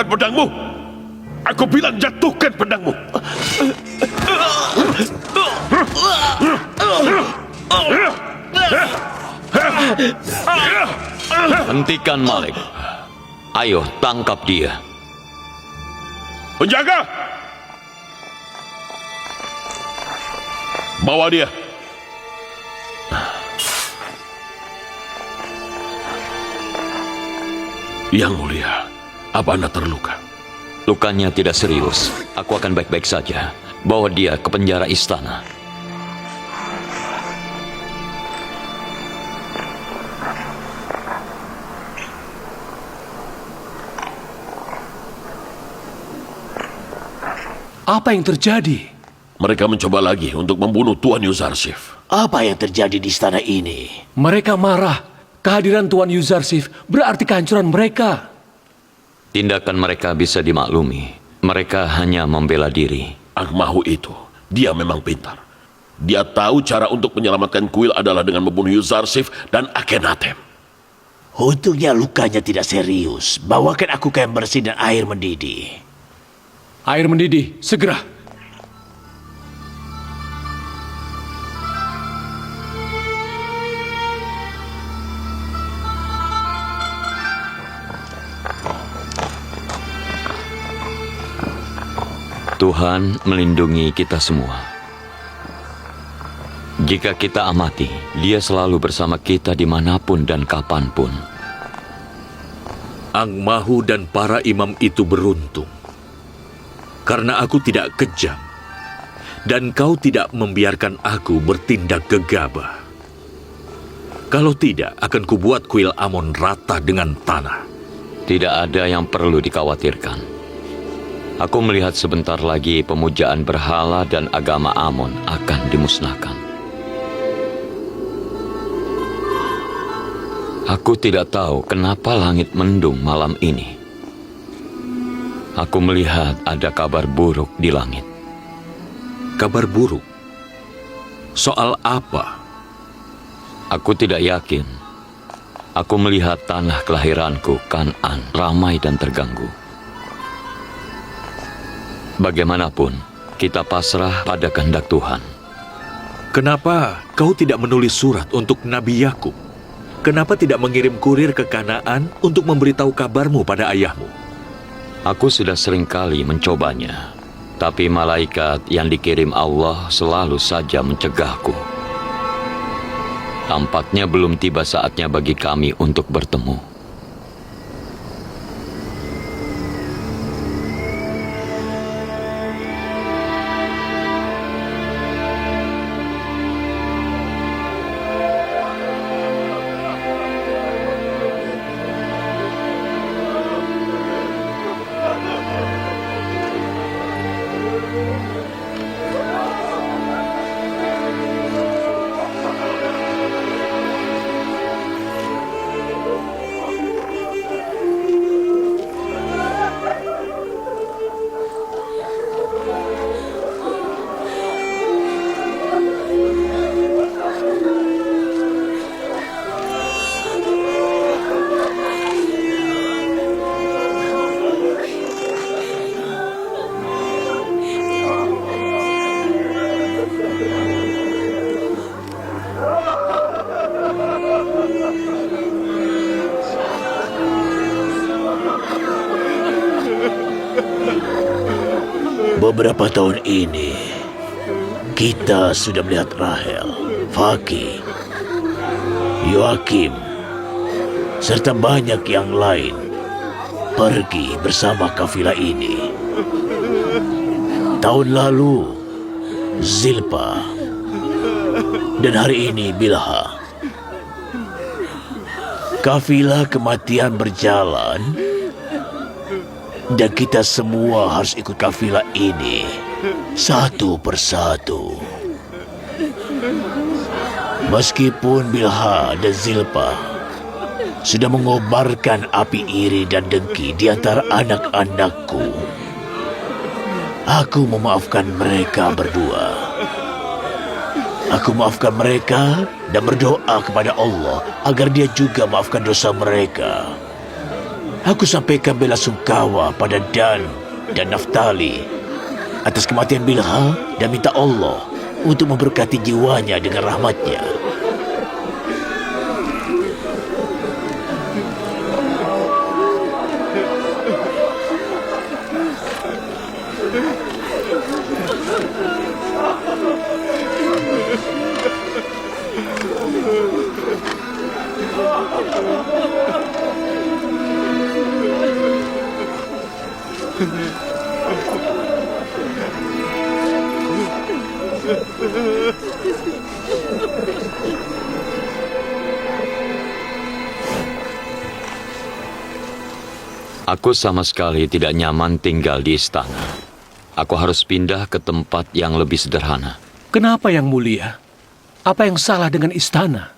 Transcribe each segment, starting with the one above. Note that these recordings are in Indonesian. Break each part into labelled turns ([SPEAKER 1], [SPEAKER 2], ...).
[SPEAKER 1] pedangmu. Aku bilang jatuhkan pedangmu.
[SPEAKER 2] Hentikan Malik. Ayo tangkap dia.
[SPEAKER 1] Penjaga! Bawa dia. Yang mulia, apa Anda terluka?
[SPEAKER 2] Lukanya tidak serius. Aku akan baik-baik saja. Bawa dia ke penjara istana.
[SPEAKER 3] Apa yang terjadi?
[SPEAKER 1] Mereka mencoba lagi untuk membunuh Tuan Yuzarsif.
[SPEAKER 4] Apa yang terjadi di istana ini?
[SPEAKER 3] Mereka marah. Kehadiran Tuan Yuzarsif berarti kehancuran mereka.
[SPEAKER 2] Tindakan mereka bisa dimaklumi. Mereka hanya membela diri.
[SPEAKER 1] Angmahu itu, dia memang pintar. Dia tahu cara untuk menyelamatkan kuil adalah dengan membunuh Yuzarsif dan Akhenaten.
[SPEAKER 4] Untungnya lukanya tidak serius. Bawakan aku kain bersih dan air mendidih.
[SPEAKER 3] Air mendidih, segera.
[SPEAKER 2] Tuhan melindungi kita semua. Jika kita amati, Dia selalu bersama kita dimanapun dan kapanpun.
[SPEAKER 5] Angmahu dan para imam itu beruntung. Karena aku tidak kejam. Dan kau tidak membiarkan aku bertindak gegabah. Kalau tidak, akan kubuat kuil Amon rata dengan tanah.
[SPEAKER 2] Tidak ada yang perlu dikhawatirkan. Aku melihat sebentar lagi pemujaan berhala dan agama Amon akan dimusnahkan. Aku tidak tahu kenapa langit mendung malam ini. Aku melihat ada kabar buruk di langit.
[SPEAKER 5] Kabar buruk? Soal apa?
[SPEAKER 2] Aku tidak yakin. Aku melihat tanah kelahiranku, Kan'an, ramai dan terganggu. Bagaimanapun, kita pasrah pada kehendak Tuhan.
[SPEAKER 5] Kenapa kau tidak menulis surat untuk Nabi Yakub? Kenapa tidak mengirim kurir ke Kanaan untuk memberitahu kabarmu pada ayahmu?
[SPEAKER 2] Aku sudah sering kali mencobanya, tapi malaikat yang dikirim Allah selalu saja mencegahku. Tampaknya belum tiba saatnya bagi kami untuk bertemu.
[SPEAKER 4] Beberapa tahun ini, kita sudah melihat Rahel, Fakih, Yoakim, serta banyak yang lain pergi bersama kafilah ini. Tahun lalu, Zilpa, dan hari ini Bilha. Kafilah kematian berjalan, dan kita semua harus ikut kafilah ini satu persatu. Meskipun Bilha dan Zilpa sudah mengobarkan api iri dan dengki di antara anak-anakku, aku memaafkan mereka berdua. Aku maafkan mereka dan berdoa kepada Allah agar Dia juga maafkan dosa mereka. Aku sampaikan belasungkawa pada Dan dan Naftali atas kematian Bilha dan minta Allah untuk memberkati jiwanya dengan rahmatnya.
[SPEAKER 2] Aku sama sekali tidak nyaman tinggal di istana. Aku harus pindah ke tempat yang lebih sederhana.
[SPEAKER 3] Kenapa Yang Mulia? Apa yang salah dengan istana?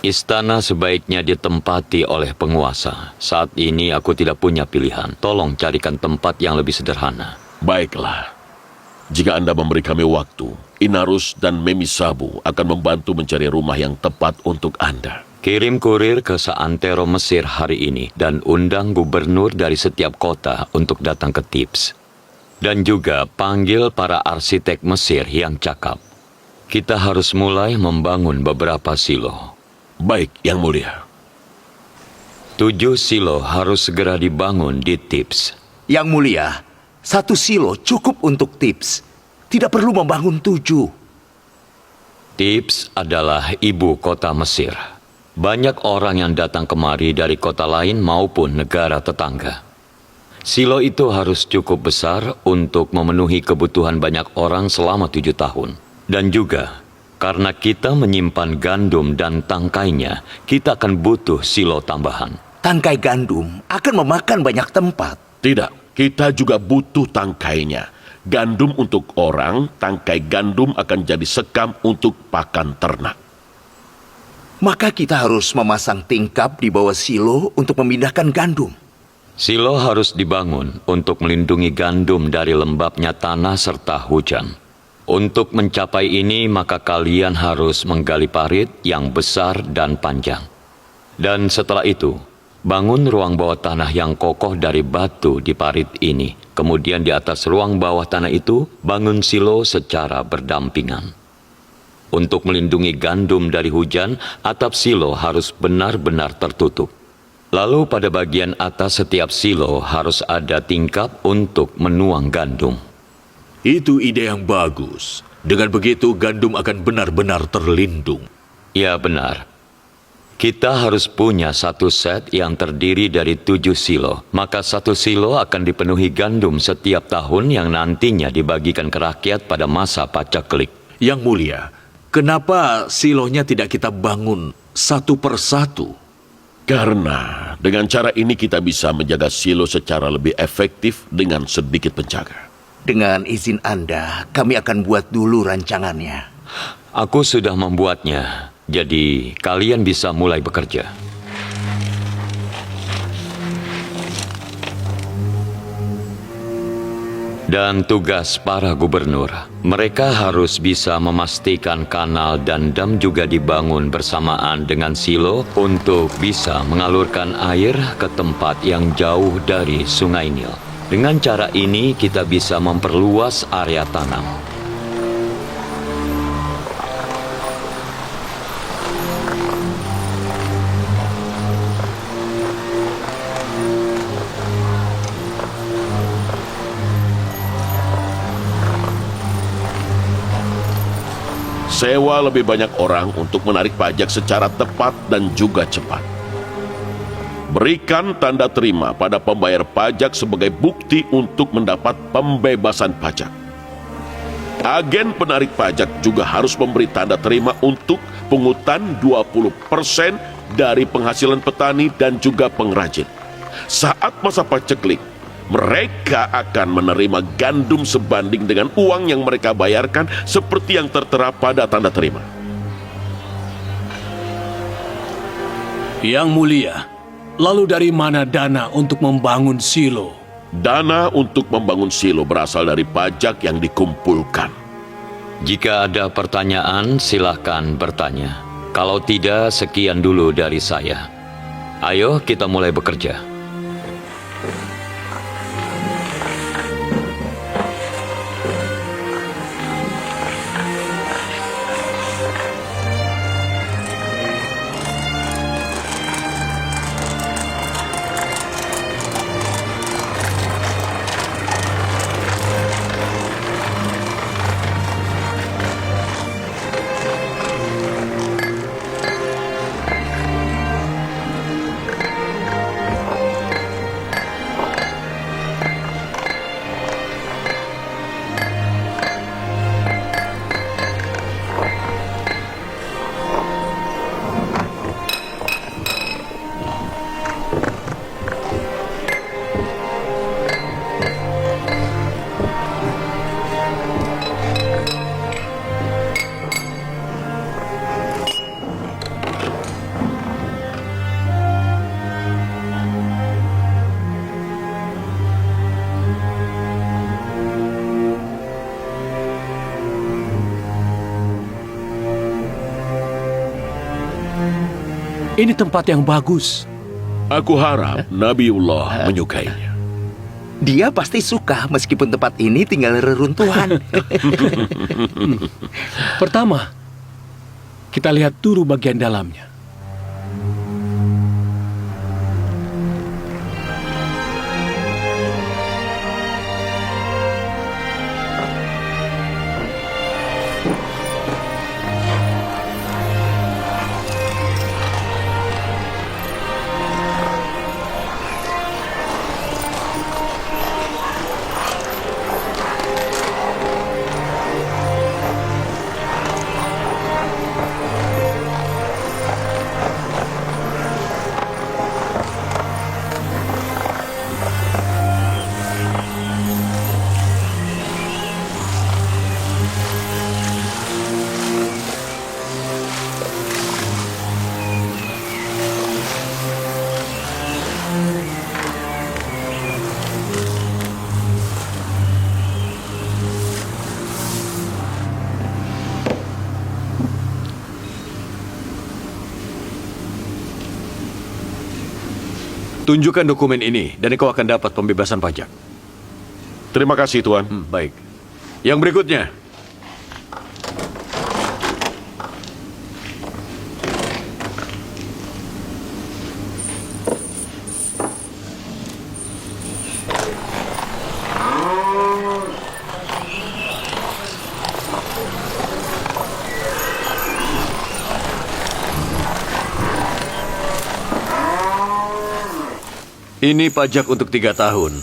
[SPEAKER 2] Istana sebaiknya ditempati oleh penguasa. Saat ini aku tidak punya pilihan. Tolong carikan tempat yang lebih sederhana.
[SPEAKER 1] Baiklah. Jika Anda memberi kami waktu, Inarus dan Memisabu akan membantu mencari rumah yang tepat untuk Anda.
[SPEAKER 2] Kirim kurir ke Seantero Mesir hari ini dan undang gubernur dari setiap kota untuk datang ke Thebes. Dan juga panggil para arsitek Mesir yang cakap. Kita harus mulai membangun beberapa silo.
[SPEAKER 1] Baik, Yang Mulia.
[SPEAKER 2] 7 silo harus segera dibangun di Thebes.
[SPEAKER 6] Yang Mulia, 1 silo cukup untuk Thebes. Tidak perlu membangun 7.
[SPEAKER 2] Thebes adalah ibu kota Mesir. Banyak orang yang datang kemari dari kota lain maupun negara tetangga. Silo itu harus cukup besar untuk memenuhi kebutuhan banyak orang selama 7 tahun. Dan juga, karena kita menyimpan gandum dan tangkainya, kita akan butuh silo tambahan.
[SPEAKER 6] Tangkai gandum akan memakan banyak tempat.
[SPEAKER 1] Tidak, kita juga butuh tangkainya. Gandum untuk orang, tangkai gandum akan jadi sekam untuk pakan ternak.
[SPEAKER 6] Maka kita harus memasang tingkap di bawah silo untuk memindahkan gandum.
[SPEAKER 2] Silo harus dibangun untuk melindungi gandum dari lembabnya tanah serta hujan. Untuk mencapai ini, maka kalian harus menggali parit yang besar dan panjang. Dan setelah itu, bangun ruang bawah tanah yang kokoh dari batu di parit ini. Kemudian di atas ruang bawah tanah itu, bangun silo secara berdampingan. Untuk melindungi gandum dari hujan, atap silo harus benar-benar tertutup. Lalu pada bagian atas setiap silo harus ada tingkap untuk menuang gandum.
[SPEAKER 5] Itu ide yang bagus. Dengan begitu gandum akan benar-benar terlindung.
[SPEAKER 2] Ya benar. Kita harus punya 1 set yang terdiri dari 7 silo. Maka 1 silo akan dipenuhi gandum setiap tahun yang nantinya dibagikan ke rakyat pada masa pacaklik.
[SPEAKER 5] Yang Mulia, kenapa silonya tidak kita bangun satu persatu?
[SPEAKER 1] Karena dengan cara ini kita bisa menjaga silo secara lebih efektif dengan sedikit penjaga.
[SPEAKER 6] Dengan izin Anda, kami akan buat dulu rancangannya.
[SPEAKER 2] Aku sudah membuatnya, jadi kalian bisa mulai bekerja. Dan tugas para gubernur, mereka harus bisa memastikan kanal dan dam juga dibangun bersamaan dengan silo untuk bisa mengalurkan air ke tempat yang jauh dari Sungai Nil. Dengan cara ini kita bisa memperluas area tanam.
[SPEAKER 1] Sewa lebih banyak orang untuk menarik pajak secara tepat dan juga cepat. Berikan tanda terima pada pembayar pajak sebagai bukti untuk mendapat pembebasan pajak. Agen penarik pajak juga harus memberi tanda terima untuk pungutan 20% dari penghasilan petani dan juga pengrajin. Saat masa paceklik, mereka akan menerima gandum sebanding dengan uang yang mereka bayarkan seperti yang tertera pada tanda terima.
[SPEAKER 3] Yang Mulia, lalu dari mana dana untuk membangun silo?
[SPEAKER 1] Dana untuk membangun silo berasal dari pajak yang dikumpulkan.
[SPEAKER 2] Jika ada pertanyaan, silakan bertanya. Kalau tidak, sekian dulu dari saya. Ayo kita mulai bekerja.
[SPEAKER 3] Ini tempat yang bagus.
[SPEAKER 1] Aku harap Nabiullah menyukainya.
[SPEAKER 6] Dia pasti suka meskipun tempat ini tinggal reruntuhan.
[SPEAKER 3] Pertama, kita lihat dulu bagian dalamnya.
[SPEAKER 7] Tunjukkan dokumen ini dan kau akan dapat pembebasan pajak.
[SPEAKER 1] Terima kasih, Tuan.
[SPEAKER 7] Baik. Yang berikutnya. Ini pajak untuk 3 tahun.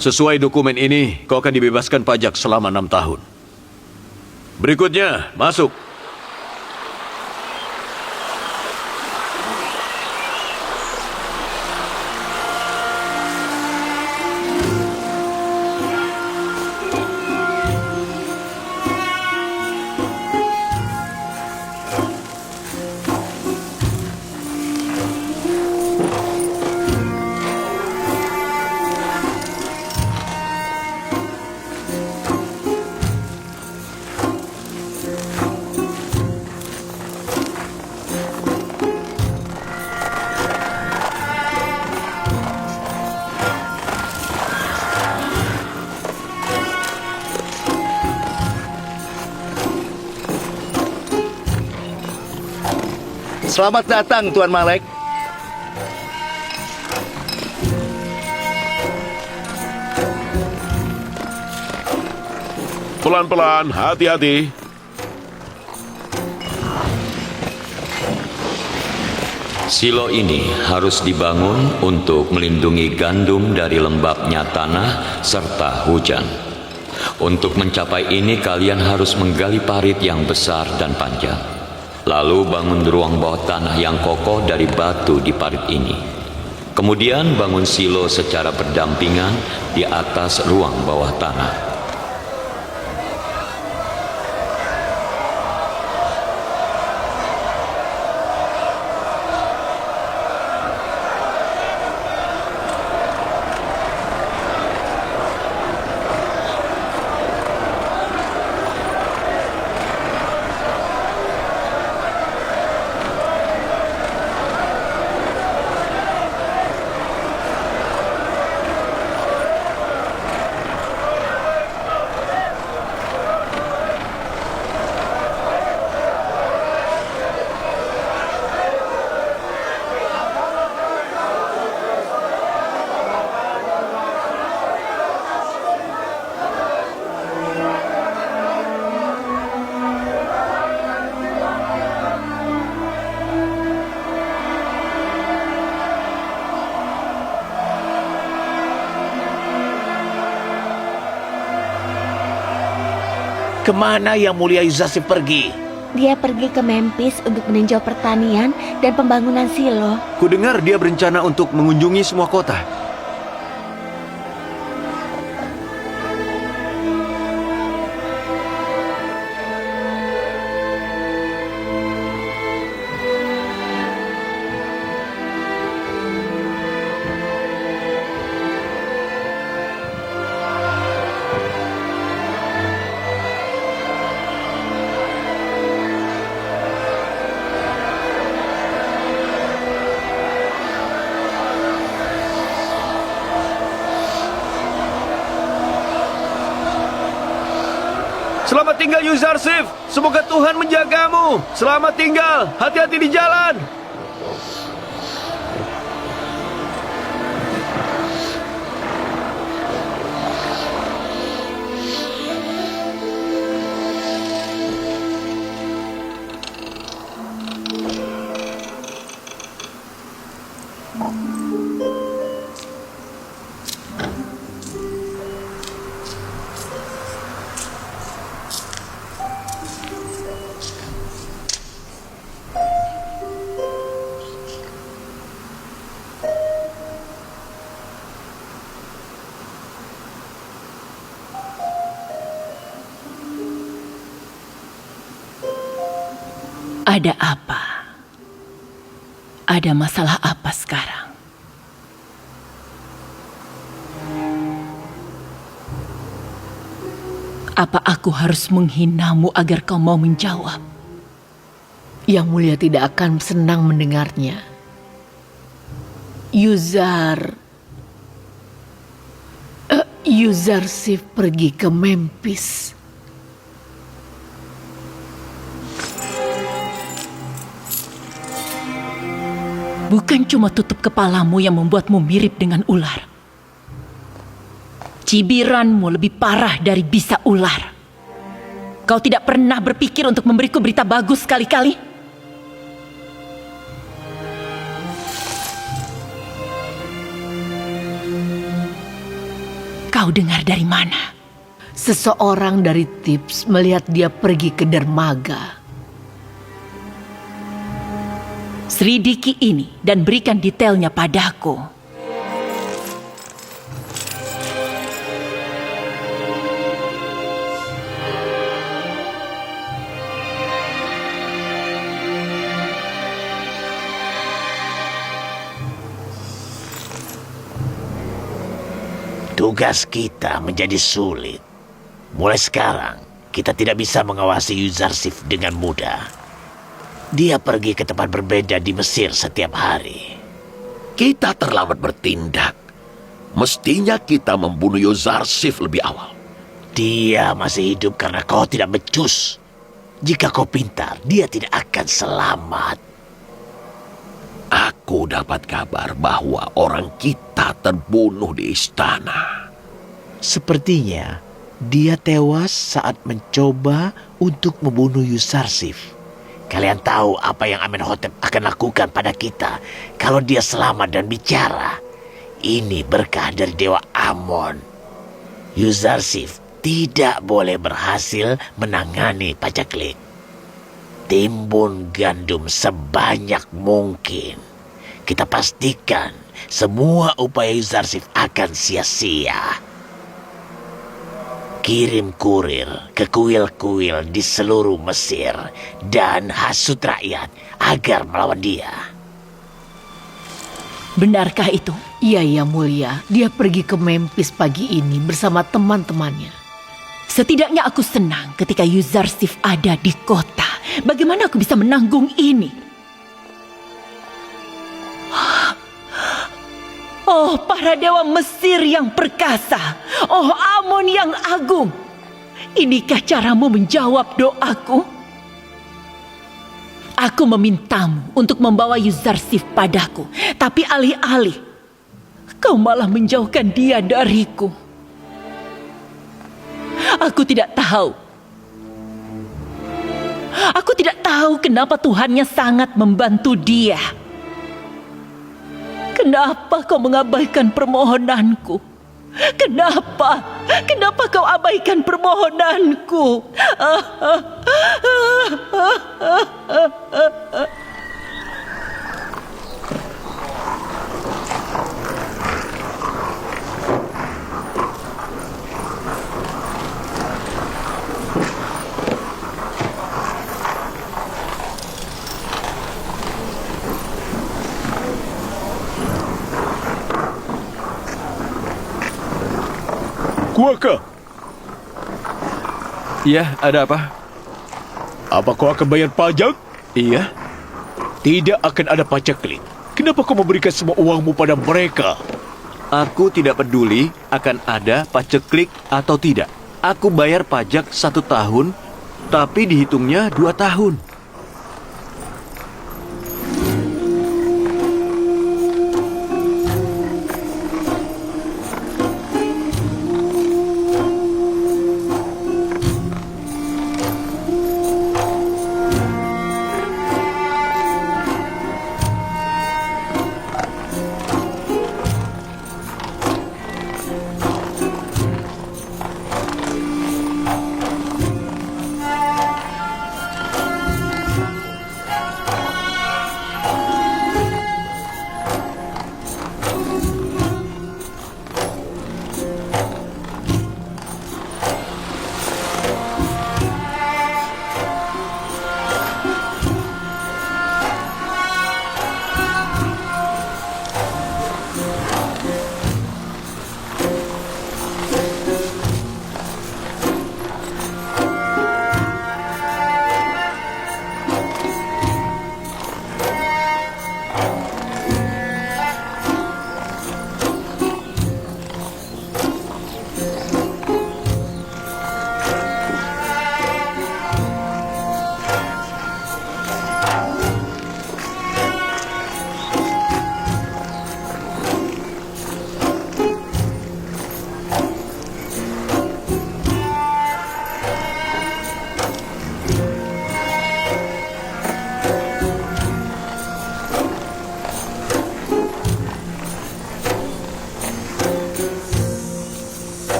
[SPEAKER 7] Sesuai dokumen ini, kau akan dibebaskan pajak selama 6 tahun. Berikutnya, masuk.
[SPEAKER 6] Selamat datang, Tuan Malek.
[SPEAKER 1] Pelan-pelan, hati-hati.
[SPEAKER 2] Silo ini harus dibangun untuk melindungi gandum dari lembabnya tanah serta hujan. Untuk mencapai ini kalian harus menggali parit yang besar dan panjang. Lalu bangun ruang bawah tanah yang kokoh dari batu di parit ini. Kemudian bangun silo secara berdampingan di atas ruang bawah tanah.
[SPEAKER 4] Kemana Yang Mulia Yuzarsif pergi?
[SPEAKER 8] Dia pergi ke Memphis untuk meninjau pertanian dan pembangunan silo.
[SPEAKER 7] Kudengar dia berencana untuk mengunjungi semua kota. Selamat tinggal Yuzarsif. Semoga Tuhan menjagamu. Selamat tinggal. Hati-hati di jalan.
[SPEAKER 9] Ada apa? Ada masalah apa sekarang? Apa aku harus menghinamu agar kau mau menjawab?
[SPEAKER 10] Yang Mulia tidak akan senang mendengarnya. Yuzarsif pergi ke Memphis.
[SPEAKER 9] Bukan cuma tutup kepalamu yang membuatmu mirip dengan ular. Cibiranmu lebih parah dari bisa ular. Kau tidak pernah berpikir untuk memberiku berita bagus sekali-kali? Kau dengar dari mana?
[SPEAKER 10] Seseorang dari Tips melihat dia pergi ke dermaga.
[SPEAKER 9] Selidiki ini dan berikan detailnya padaku.
[SPEAKER 4] Tugas kita menjadi sulit. Mulai sekarang, kita tidak bisa mengawasi Yuzarsif dengan mudah. Dia pergi ke tempat berbeda di Mesir setiap hari.
[SPEAKER 1] Kita terlambat bertindak. Mestinya kita membunuh Yuzarsif lebih awal.
[SPEAKER 4] Dia masih hidup karena kau tidak becus. Jika kau pintar, dia tidak akan selamat.
[SPEAKER 1] Aku dapat kabar bahwa orang kita terbunuh di istana.
[SPEAKER 4] Sepertinya dia tewas saat mencoba untuk membunuh Yuzarsif. Kalian tahu apa yang Amenhotep akan lakukan pada kita kalau dia selamat dan bicara. Ini berkah dari Dewa Amon. Yuzarsif tidak boleh berhasil menangani pacaklik. Timbun gandum sebanyak mungkin. Kita pastikan semua upaya Yuzarsif akan sia-sia. Kirim kurir ke kuil-kuil di seluruh Mesir dan hasut rakyat agar melawan dia.
[SPEAKER 9] Benarkah itu?
[SPEAKER 10] Iya, Yang Mulia. Dia pergi ke Memphis pagi ini bersama teman-temannya.
[SPEAKER 9] Setidaknya aku senang ketika Yuzarsif ada di kota. Bagaimana aku bisa menanggung ini? Oh, para dewa Mesir yang perkasa. Oh, Amon yang agung. Inikah caramu menjawab doaku? Aku memintamu untuk membawa Yuzarsif padaku. Tapi alih-alih, kau malah menjauhkan dia dariku. Aku tidak tahu. Aku tidak tahu kenapa Tuhannya sangat membantu dia. Kenapa kau mengabaikan permohonanku? Kenapa? Kenapa kau abaikan permohonanku?
[SPEAKER 3] Kuaka,
[SPEAKER 7] Ya, ada apa?
[SPEAKER 3] apa kau akan bayar pajak?
[SPEAKER 7] Iya.
[SPEAKER 3] Tidak akan ada pacaklik. Kenapa kau memberikan semua uangmu pada mereka?
[SPEAKER 7] Aku tidak peduli akan ada paceklik atau tidak. Aku bayar pajak 1 tahun, tapi dihitungnya 2 tahun.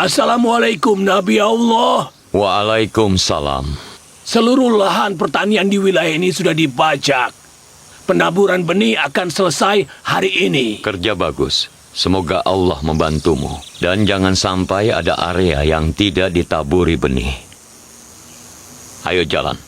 [SPEAKER 3] Assalamualaikum Nabi Allah.
[SPEAKER 2] Waalaikumsalam.
[SPEAKER 3] Seluruh lahan pertanian di wilayah ini sudah dibajak. Penaburan benih akan selesai hari ini.
[SPEAKER 2] Kerja bagus. Semoga Allah membantumu. Dan jangan sampai ada area yang tidak ditaburi benih. Ayo jalan.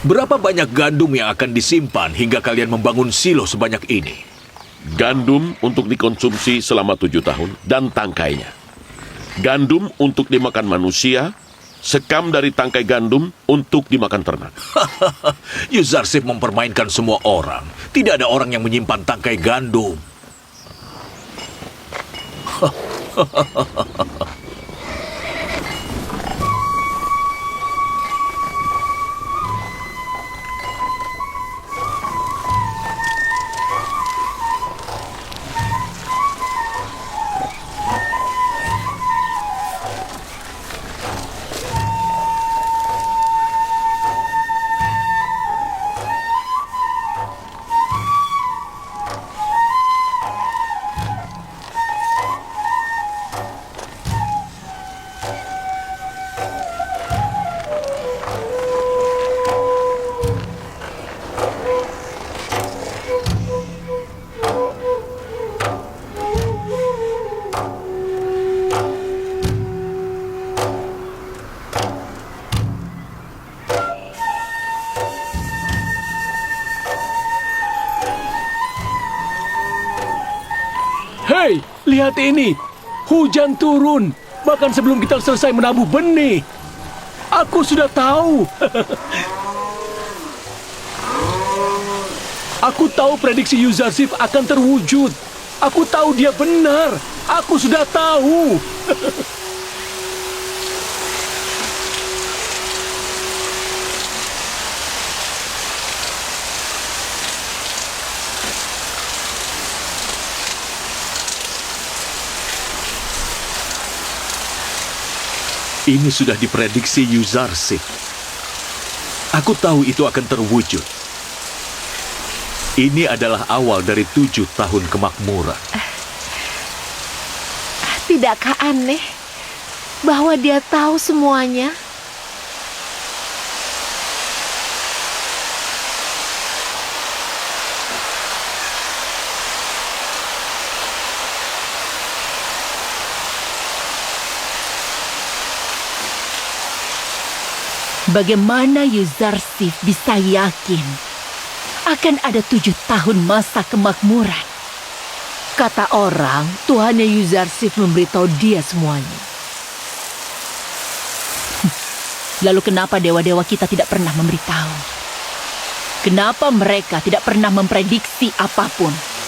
[SPEAKER 5] Berapa banyak gandum yang akan disimpan hingga kalian membangun silo sebanyak ini?
[SPEAKER 1] Gandum untuk dikonsumsi selama 7 tahun dan tangkainya. Gandum untuk dimakan manusia, sekam dari tangkai gandum untuk dimakan ternak.
[SPEAKER 5] Yuzarsif mempermainkan semua orang. Tidak ada orang yang menyimpan tangkai gandum.
[SPEAKER 3] Hei, lihat ini. Hujan turun. Bahkan sebelum kita selesai menabuh benih. Aku sudah tahu. Aku tahu prediksi Yuzarsif akan terwujud. Aku tahu dia benar. Aku sudah tahu.
[SPEAKER 5] Ini sudah diprediksi Yuzarsif. Aku tahu itu akan terwujud. Ini adalah awal dari 7 tahun kemakmuran.
[SPEAKER 10] Tidakkah aneh bahwa dia tahu semuanya?
[SPEAKER 9] Bagaimana Yuzarsif bisa yakin akan ada 7 tahun masa kemakmuran?
[SPEAKER 10] Kata orang, Tuhannya Yuzarsif memberitahu dia semuanya.
[SPEAKER 9] Lalu kenapa dewa-dewa kita tidak pernah memberitahu? Kenapa mereka tidak pernah memprediksi apapun?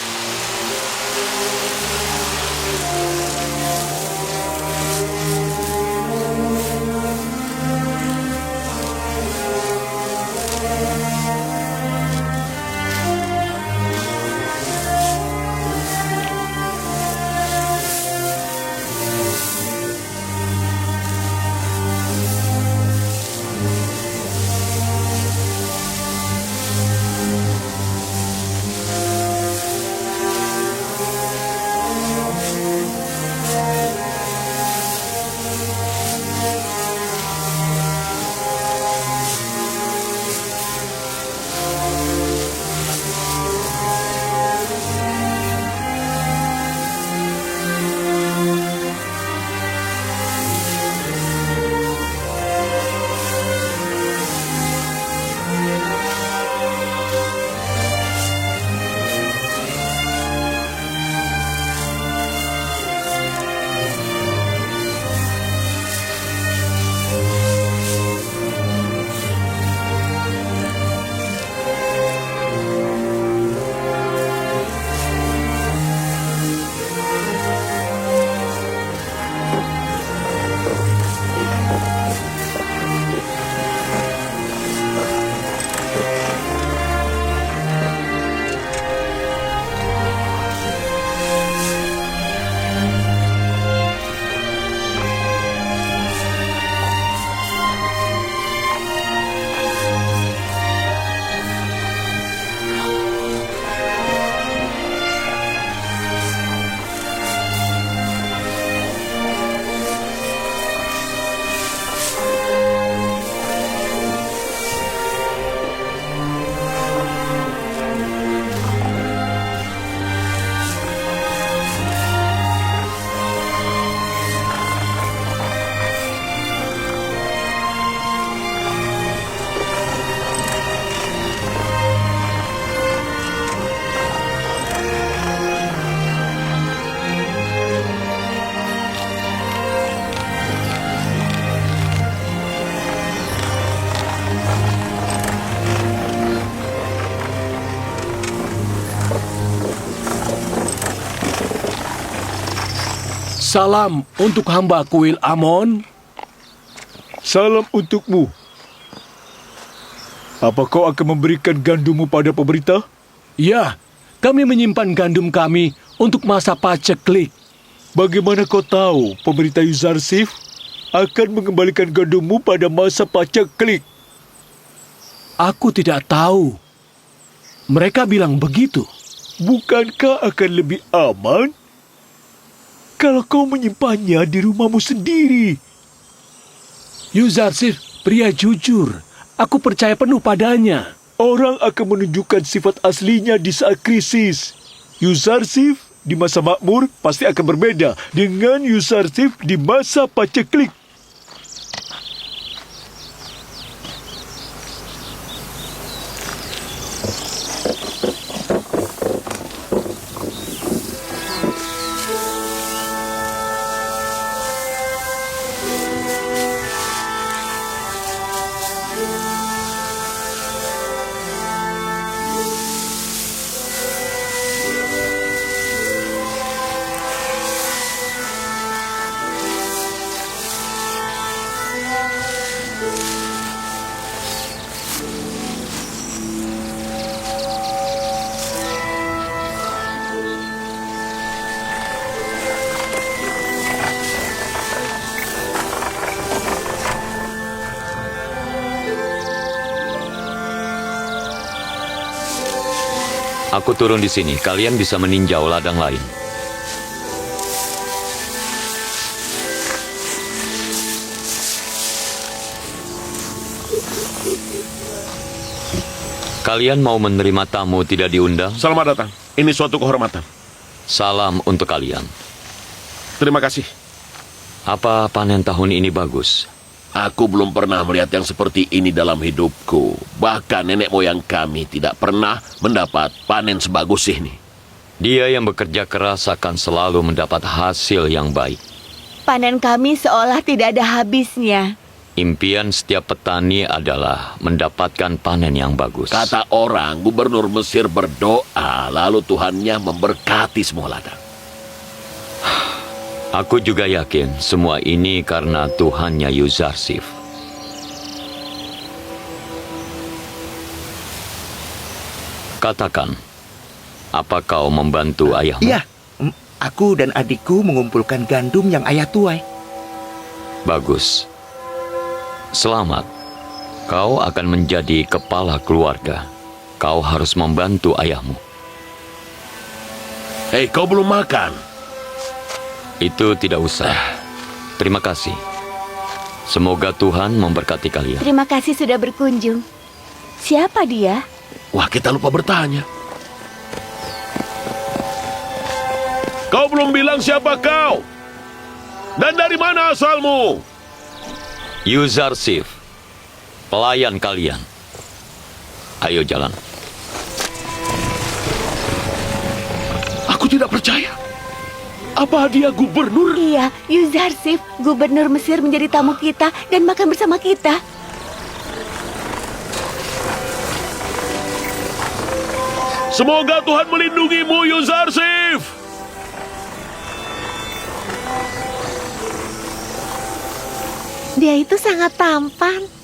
[SPEAKER 3] Salam untuk hamba kuil Amon.
[SPEAKER 11] Salam untukmu. Apa kau akan memberikan gandummu pada pemerintah?
[SPEAKER 3] Ya, kami menyimpan gandum kami untuk masa paceklik.
[SPEAKER 11] Bagaimana kau tahu pemerintah Yuzarsif akan mengembalikan gandummu pada masa paceklik?
[SPEAKER 3] Aku tidak tahu. Mereka bilang begitu.
[SPEAKER 11] Bukankah akan lebih aman kalau kau menyimpannya di rumahmu sendiri?
[SPEAKER 3] Yuzarsif, pria jujur. Aku percaya penuh padanya.
[SPEAKER 11] Orang akan menunjukkan sifat aslinya di saat krisis. Yuzarsif di masa makmur pasti akan berbeda dengan Yuzarsif di masa paceklik.
[SPEAKER 2] Aku turun di sini, kalian bisa meninjau ladang lain. Kalian mau menerima tamu tidak diundang?
[SPEAKER 1] Selamat datang. Ini suatu kehormatan.
[SPEAKER 2] Salam untuk kalian.
[SPEAKER 1] Terima kasih.
[SPEAKER 2] Apa panen tahun ini bagus?
[SPEAKER 1] Aku belum pernah melihat yang seperti ini dalam hidupku. Bahkan nenek moyang kami tidak pernah mendapat panen sebagus ini.
[SPEAKER 2] Dia yang bekerja keras akan selalu mendapat hasil yang baik.
[SPEAKER 8] Panen kami seolah tidak ada habisnya.
[SPEAKER 2] Impian setiap petani adalah mendapatkan panen yang bagus.
[SPEAKER 1] Kata orang, gubernur Mesir berdoa, lalu Tuhannya memberkati semua ladang.
[SPEAKER 2] Aku juga yakin semua ini karena Tuhannya Yuzarsif. Katakan, apa kau membantu ayahmu?
[SPEAKER 6] Iya, aku dan adikku mengumpulkan gandum yang ayah tuai.
[SPEAKER 2] Bagus. Selamat. Kau akan menjadi kepala keluarga. Kau harus membantu ayahmu.
[SPEAKER 1] Hei, kau belum makan.
[SPEAKER 2] Itu tidak usah. Terima kasih. Semoga Tuhan memberkati kalian.
[SPEAKER 8] Terima kasih sudah berkunjung. Siapa dia?
[SPEAKER 1] Wah, kita lupa bertanya. Kau belum bilang siapa kau? Dan dari mana asalmu?
[SPEAKER 2] Yuzarsif, pelayan kalian. Ayo jalan.
[SPEAKER 1] Aku tidak percaya. Apa dia gubernur?
[SPEAKER 8] Iya, Yuzarsif, gubernur Mesir menjadi tamu kita dan makan bersama kita.
[SPEAKER 1] Semoga Tuhan melindungimu, Yuzarsif.
[SPEAKER 8] Dia itu sangat tampan.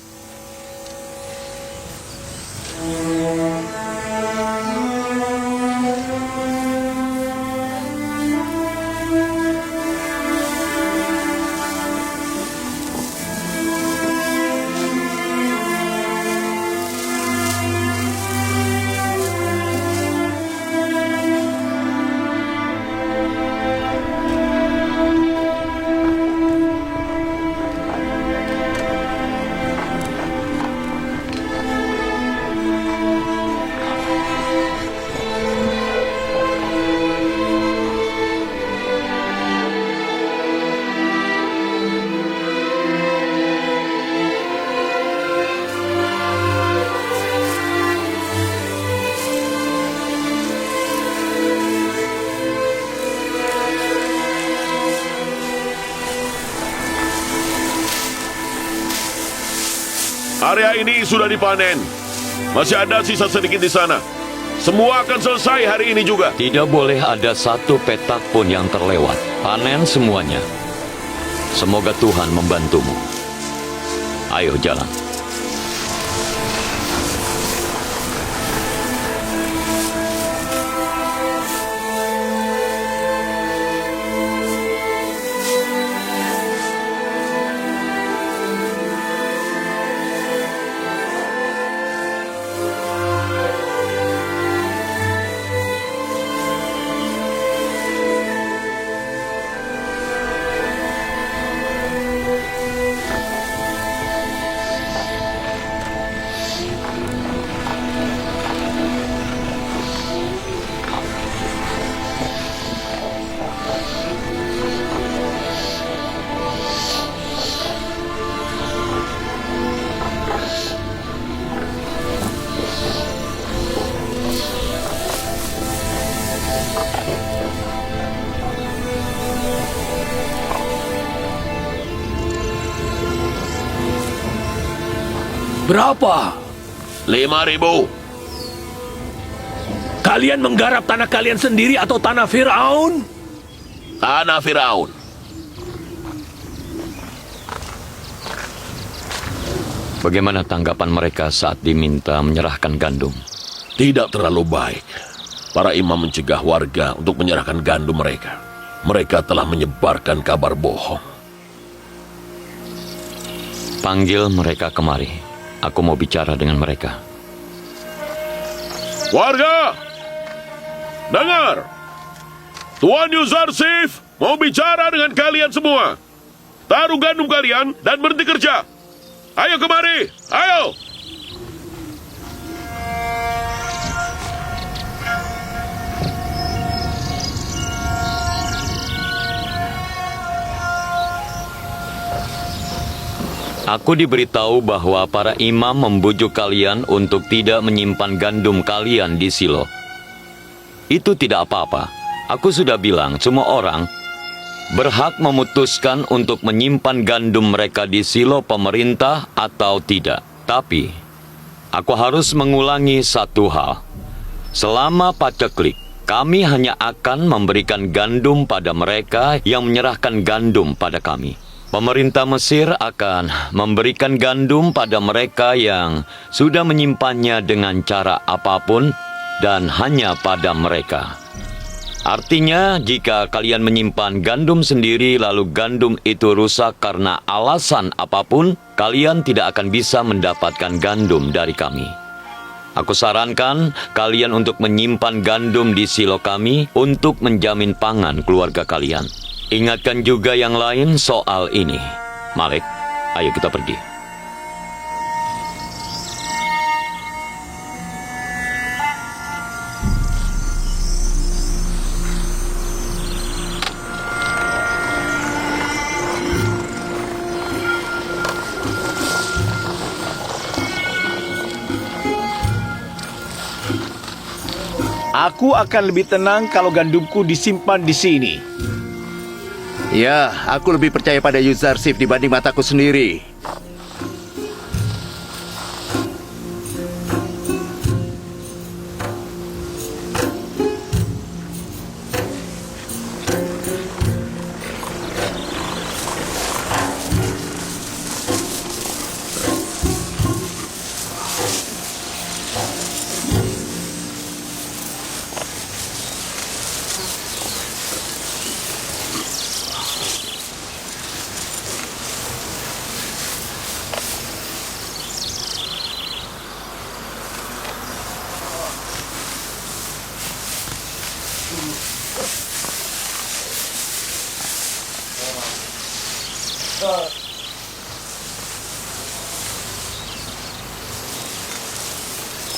[SPEAKER 1] Area ini sudah dipanen. Masih ada sisa sedikit di sana. Semua akan selesai hari ini juga.
[SPEAKER 2] Tidak boleh ada satu petak pun yang terlewat. Panen semuanya. Semoga Tuhan membantumu. Ayo jalan.
[SPEAKER 3] Berapa?
[SPEAKER 1] 5.000.
[SPEAKER 3] Kalian menggarap tanah kalian sendiri atau tanah Firaun?
[SPEAKER 1] Tanah Firaun.
[SPEAKER 2] Bagaimana tanggapan mereka saat diminta menyerahkan gandum?
[SPEAKER 1] Tidak terlalu baik. Para imam mencegah warga untuk menyerahkan gandum mereka. Mereka telah menyebarkan kabar bohong.
[SPEAKER 2] Panggil mereka kemari. Aku mau bicara dengan mereka.
[SPEAKER 1] Warga, Dengar! Tuan Yuzarsif mau bicara dengan kalian semua. Taruh gandum kalian dan berhenti kerja. Ayo kemari, ayo!
[SPEAKER 2] Aku diberitahu bahwa para imam membujuk kalian untuk tidak menyimpan gandum kalian di Silo. Itu tidak apa-apa. Aku sudah bilang semua orang berhak memutuskan untuk menyimpan gandum mereka di Silo pemerintah atau tidak. Tapi, aku harus mengulangi satu hal. Selama paceklik, kami hanya akan memberikan gandum pada mereka yang menyerahkan gandum pada kami. Pemerintah Mesir akan memberikan gandum pada mereka yang sudah menyimpannya dengan cara apapun dan hanya pada mereka. Artinya, jika kalian menyimpan gandum sendiri lalu gandum itu rusak karena alasan apapun, kalian tidak akan bisa mendapatkan gandum dari kami. Aku sarankan kalian untuk menyimpan gandum di silo kami untuk menjamin pangan keluarga kalian. Ingatkan juga yang lain soal ini. Malik, ayo kita pergi.
[SPEAKER 11] Aku akan lebih tenang kalau gandumku disimpan di sini.
[SPEAKER 6] Ya, aku lebih percaya pada Yuzarsif dibanding mataku sendiri.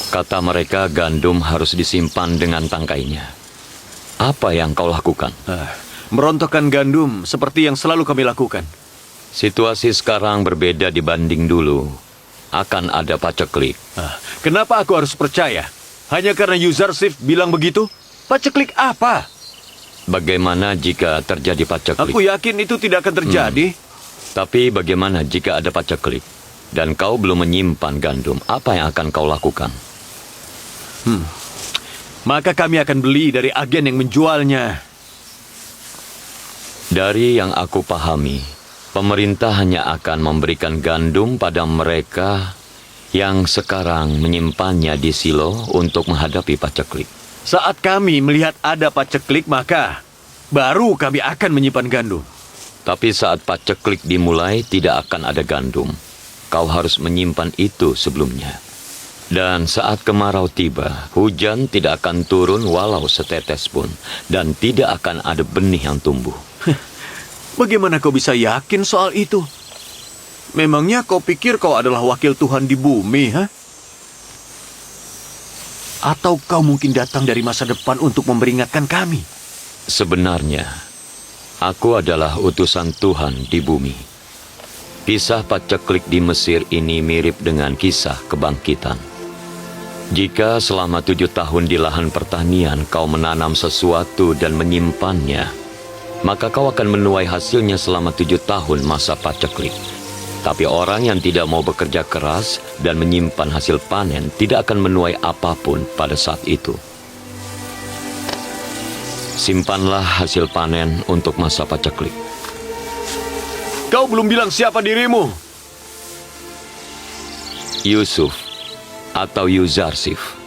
[SPEAKER 2] Kata mereka gandum harus disimpan dengan tangkainya. Apa yang kau lakukan?
[SPEAKER 7] Merontokkan gandum seperti yang selalu kami lakukan.
[SPEAKER 2] Situasi sekarang berbeda dibanding dulu. Akan ada paceklik.
[SPEAKER 7] Kenapa aku harus percaya? Hanya karena Yuzarsif bilang begitu? Paceklik apa?
[SPEAKER 2] Bagaimana jika terjadi paceklik?
[SPEAKER 7] Aku yakin itu tidak akan terjadi.
[SPEAKER 2] Tapi bagaimana jika ada paceklik dan kau belum menyimpan gandum? Apa yang akan kau lakukan?
[SPEAKER 7] Maka kami akan beli dari agen yang menjualnya.
[SPEAKER 2] Dari yang aku pahami, pemerintah hanya akan memberikan gandum pada mereka yang sekarang menyimpannya di silo untuk menghadapi paceklik.
[SPEAKER 7] Saat kami melihat ada paceklik, maka baru kami akan menyimpan gandum.
[SPEAKER 2] Tapi saat paceklik dimulai, tidak akan ada gandum. Kau harus menyimpan itu sebelumnya. Dan saat kemarau tiba, hujan tidak akan turun walau setetes pun. Dan tidak akan ada benih yang tumbuh.
[SPEAKER 7] Bagaimana kau bisa yakin soal itu? Memangnya kau pikir kau adalah wakil Tuhan di bumi, ha? Atau kau mungkin datang dari masa depan untuk memperingatkan kami?
[SPEAKER 2] Sebenarnya, aku adalah utusan Tuhan di bumi. Kisah paceklik di Mesir ini mirip dengan kisah kebangkitan. Jika selama 7 tahun di lahan pertanian kau menanam sesuatu dan menyimpannya, maka kau akan menuai hasilnya selama 7 tahun masa paceklik. Tapi orang yang tidak mau bekerja keras dan menyimpan hasil panen tidak akan menuai apapun pada saat itu. Simpanlah hasil panen untuk masa paceklik.
[SPEAKER 7] Kau belum bilang siapa dirimu?
[SPEAKER 2] Yusuf atau Yuzarsif.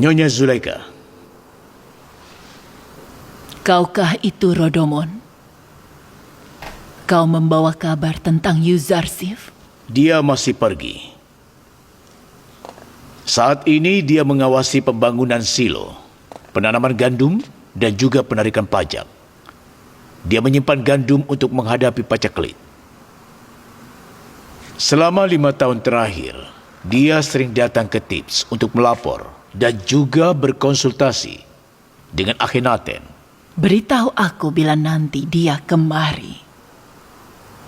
[SPEAKER 4] Nyonya Zulaika,
[SPEAKER 9] Kaukah itu Rodomon? Kau membawa kabar tentang Yuzarsif?
[SPEAKER 4] dia masih pergi. Saat ini dia mengawasi pembangunan silo, penanaman gandum, dan juga penarikan pajak. Dia menyimpan gandum untuk menghadapi pacaklik. Selama 5 tahun terakhir, dia sering datang ke Tips untuk melapor dan juga berkonsultasi dengan Akhenaten.
[SPEAKER 9] Beritahu aku bila nanti dia kemari.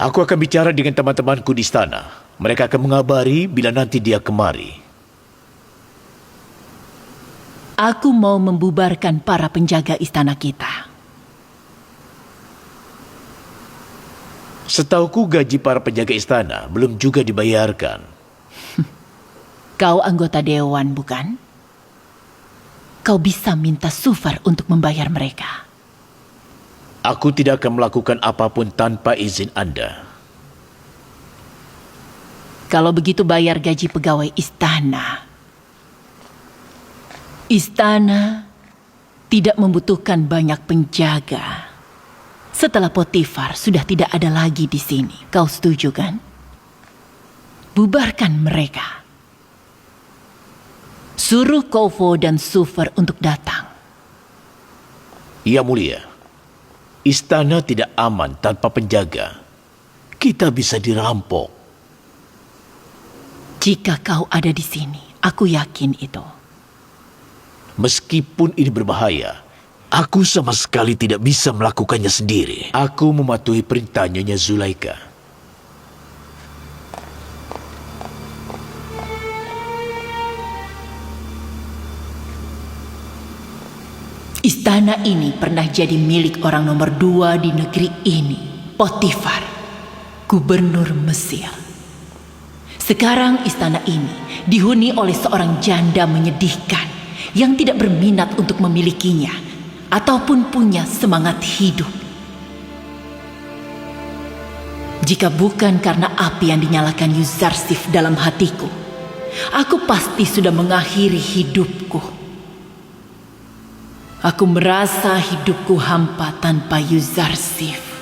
[SPEAKER 4] Aku akan bicara dengan teman-temanku di istana. Mereka akan mengabari bila nanti dia kemari.
[SPEAKER 9] Aku mau membubarkan para penjaga istana kita.
[SPEAKER 4] Setauku gaji para penjaga istana belum juga dibayarkan.
[SPEAKER 9] Kau anggota dewan, bukan? Kau bisa minta Sufar untuk membayar mereka.
[SPEAKER 4] Aku tidak akan melakukan apapun tanpa izin Anda.
[SPEAKER 9] Kalau begitu bayar gaji pegawai istana. Istana tidak membutuhkan banyak penjaga. Setelah Potifar sudah tidak ada lagi di sini. Kau setuju kan? Bubarkan mereka. Suruh Kofo dan Sufar untuk datang.
[SPEAKER 4] Ya mulia, istana tidak aman tanpa penjaga. Kita bisa dirampok.
[SPEAKER 9] Jika kau ada di sini, aku yakin itu.
[SPEAKER 4] Meskipun ini berbahaya, aku sama sekali tidak bisa melakukannya sendiri. Aku mematuhi perintah Nyonya Zulaika.
[SPEAKER 9] Istana ini pernah jadi milik orang nomor 2 di negeri ini, Potifar, gubernur Mesir. Sekarang istana ini dihuni oleh seorang janda menyedihkan yang tidak berminat untuk memilikinya ataupun punya semangat hidup. Jika bukan karena api yang dinyalakan Yuzarsif dalam hatiku, aku pasti sudah mengakhiri hidupku. Aku merasa hidupku hampa tanpa Yuzarsif.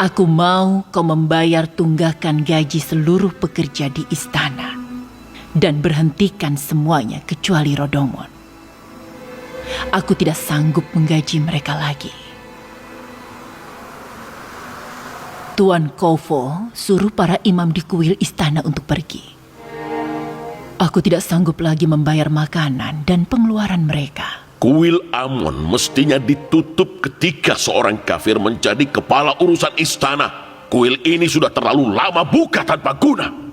[SPEAKER 9] Aku mau kau membayar tunggakan gaji seluruh pekerja di istana dan berhentikan semuanya kecuali Rodomon. Aku tidak sanggup menggaji mereka lagi. Tuan Kofo suruh para imam di kuil istana untuk pergi. Aku tidak sanggup lagi membayar makanan dan pengeluaran mereka.
[SPEAKER 1] Kuil Amon mestinya ditutup ketika seorang kafir menjadi kepala urusan istana. Kuil ini sudah terlalu lama buka tanpa guna.